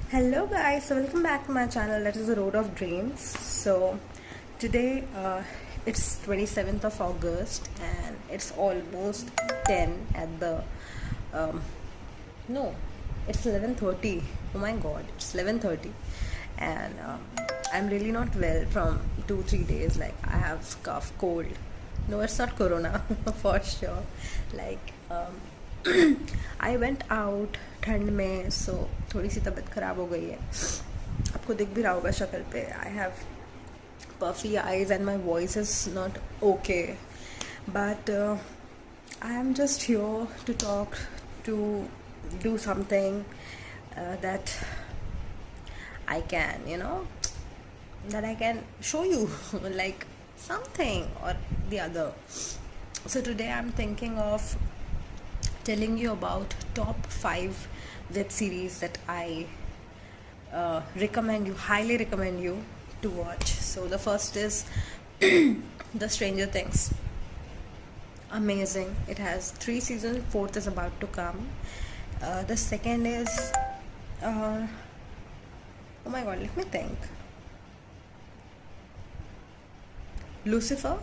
Hello guys, so welcome back to my channel, that is the Road of Dreams. So today it's 27th of August and it's almost 10 at the um, no, it's 11:30. Oh my god, it's 11:30 and I'm really not well from 2-3 days. Like I have cough, cold. No, it's not corona for sure. Like I went out ठंड में, सो थोड़ी सी तबीयत ख़राब हो गई है. आपको दिख भी रहा होगा शक्ल पे. I have puffy eyes and my voice is not okay, but I am just here to talk, to do something that I can, that I can show you like something or the other. So today I'm thinking of telling you about top 5 web series that I highly recommend you to watch. So the first is The Stranger Things. Amazing. It has 3 seasons, 4th is about to come. The second is oh my god, let me think. Lucifer.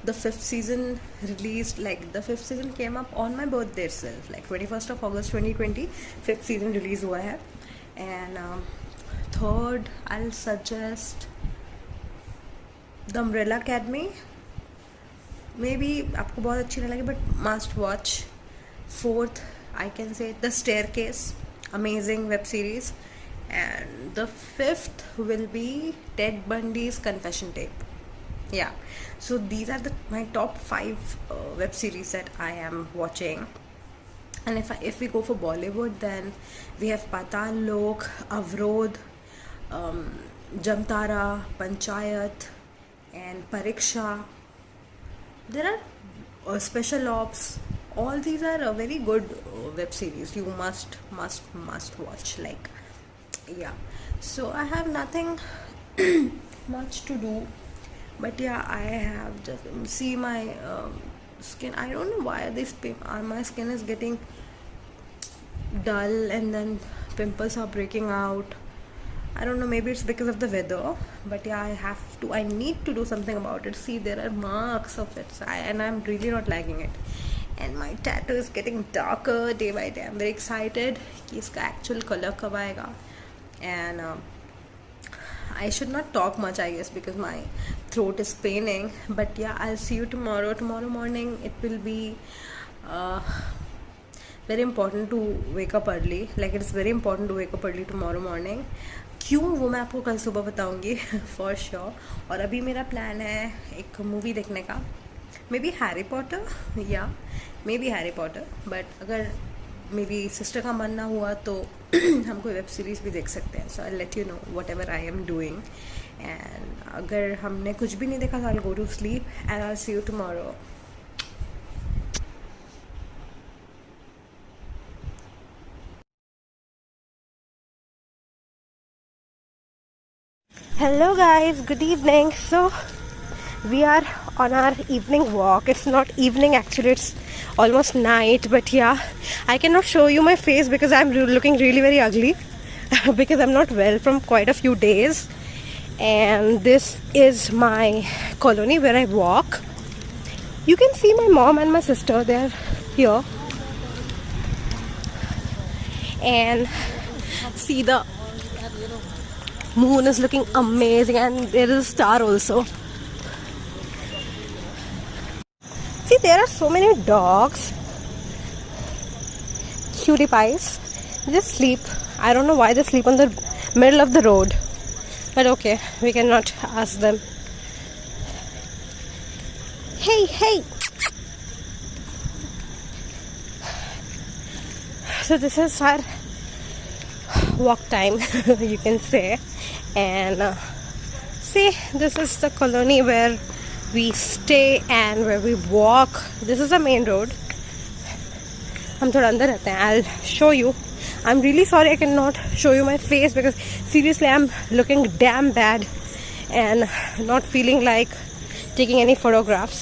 The 5th season released, like the 5th season came up on my birthday itself, like 21st of August 2020. 5th season release हुआ है. And third I'll suggest The Umbrella Academy. Maybe आपको बहुत अच्छी नहीं लगी, but must watch. Fourth I can say The Staircase. Amazing web series. And the 5th will be Ted Bundy's Confession Tape. Yeah, so these are my top 5 web series that I am watching. And if we go for Bollywood, then we have Patal Lok, Avrodh, Jamtara, Panchayat, and Pariksha. There are Special Ops. All these are very good web series. You must watch. Like, yeah. So I have nothing much to do. But yeah, I have just see my skin. I don't know why my skin is getting dull and then pimples are breaking out. I don't know, maybe it's because of the weather. But yeah, I need to do something about it. See, there are marks of it, and I'm really not liking it. And my tattoo is getting darker day by day. I'm very excited कि इसका actual color कब आएगा. And I should not talk much, I guess, because my throat is paining. But yeah, I'll see you tomorrow. Tomorrow morning it will be very important to wake up early. Like, it's very important to wake up early tomorrow morning. क्यों, वो मैं आपको कल सुबह बताऊंगी for sure. और अभी मेरा प्लान है एक मूवी देखने का. मे बी हैरी पॉटर, या may be Harry Potter. But अगर मेरी सिस्टर का मन ना हुआ तो हम कोई वेब सीरीज़ भी देख सकते हैं. So I let you know whatever I am doing. And अगर हमने कुछ भी नहीं देखा तो I go to sleep and I see you tomorrow. Hello guys, good evening. So we are on our evening walk. It's not evening actually, it's almost night. But yeah, I cannot show you my face because I'm looking really very ugly because I'm not well from quite a few days. And this is my colony where I walk. You can see my mom and my sister, they're here. And see, the moon is looking amazing and there is a star also. See, there are so many dogs, cutie pies. They just sleep. I don't know why they sleep on the middle of the road, but okay, we cannot ask them. Hey. So this is our walk time, you can say. And see, this is the colony where we stay and where we walk. This is the main road. हम थोड़ा अंदर रहते हैं. I'll show you. I'm really sorry I cannot show you my face because seriously I'm looking damn bad and not feeling like taking any photographs.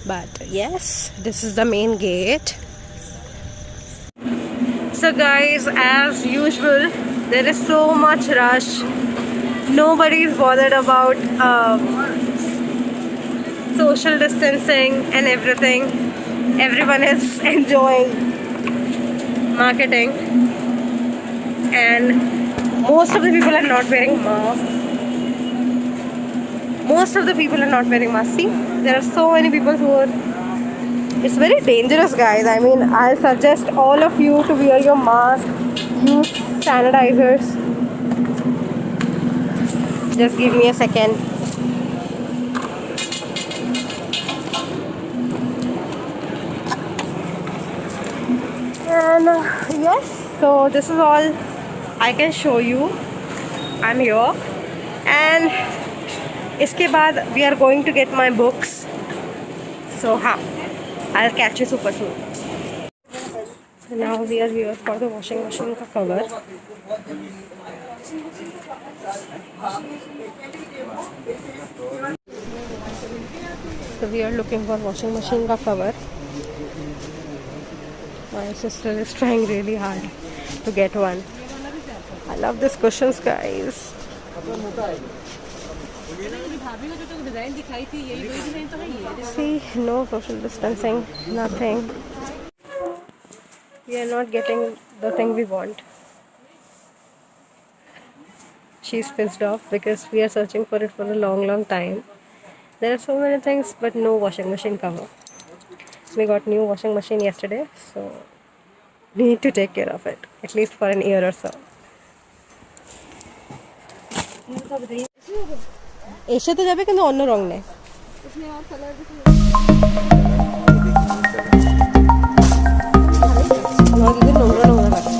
But yes, this is the main gate. So guys, as usual, there is so much rush. Nobody is bothered about social distancing and everything. Everyone is enjoying marketing, and most of the people are not wearing masks. Most of the people are not wearing masks. See, there are so many people who are. It's very dangerous, guys. I mean, I suggest all of you to wear your mask, use sanitizers. Just give me a second. And yes, so this is all I can show you. I'm here, and इसके बाद we are going to get my books. So हाँ, I'll catch you super soon. So now we are here for the washing machine का cover. So we are looking for washing machine का cover. My sister is trying really hard to get one. I love these cushions, guys. See, no social distancing, nothing. We are not getting the thing we want. She's pissed off because we are searching for it for a long time. There are so many things, but no washing machine cover. We got new washing machine yesterday, so we need to take care of it, at least for an year or so. এসে তো যাবে কিন্তু অন্য রং নেই নোংরা নোংরা